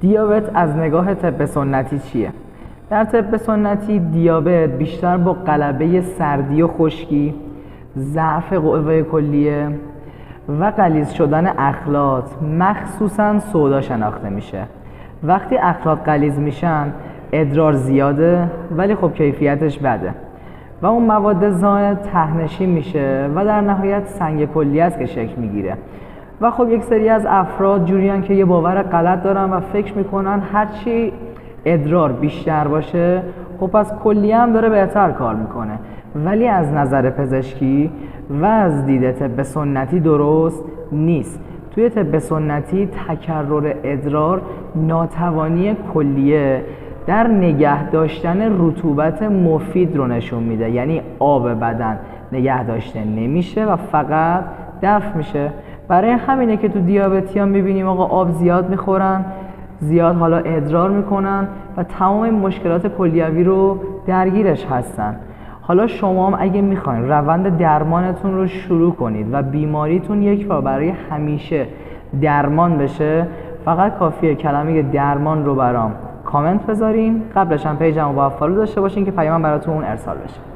دیابت از نگاه طب سنتی چیه؟ در طب سنتی دیابت بیشتر با غلبه سردی و خشکی، ضعف قوه کلیه و غلیظ شدن اخلاط مخصوصاً سودا شناخته میشه. وقتی اخلاط غلیظ میشن ادرار زیاده ولی خب کیفیتش بده و اون مواد زائد ته‌نشین میشه و در نهایت سنگ کلیه است که شکل میگیره. و خب یک سری از افراد جوریان که یه باور غلط دارن و فکر میکنن هرچی ادرار بیشتر باشه خب پس کلیه هم داره بهتر کار میکنه، ولی از نظر پزشکی و از دید طب سنتی درست نیست. توی طب سنتی تکرر ادرار ناتوانی کلیه در نگه داشتن رطوبت مفید رو نشون میده، یعنی آب بدن نگه داشته نمیشه و فقط دفع میشه. برای همینه که تو دیابتی‌ها میبینیم آقا آب زیاد میخورن، زیاد حالا ادرار میکنن و تمام این مشکلات کلیوی رو درگیرش هستن. حالا شما هم اگه میخواین روند درمانتون رو شروع کنید و بیماریتون یک بار برای همیشه درمان بشه، فقط کافیه کلمه درمان رو برام کامنت بذارین، قبلش هم پیجمو با فالو داشته باشین که پیام براتون ارسال بشه.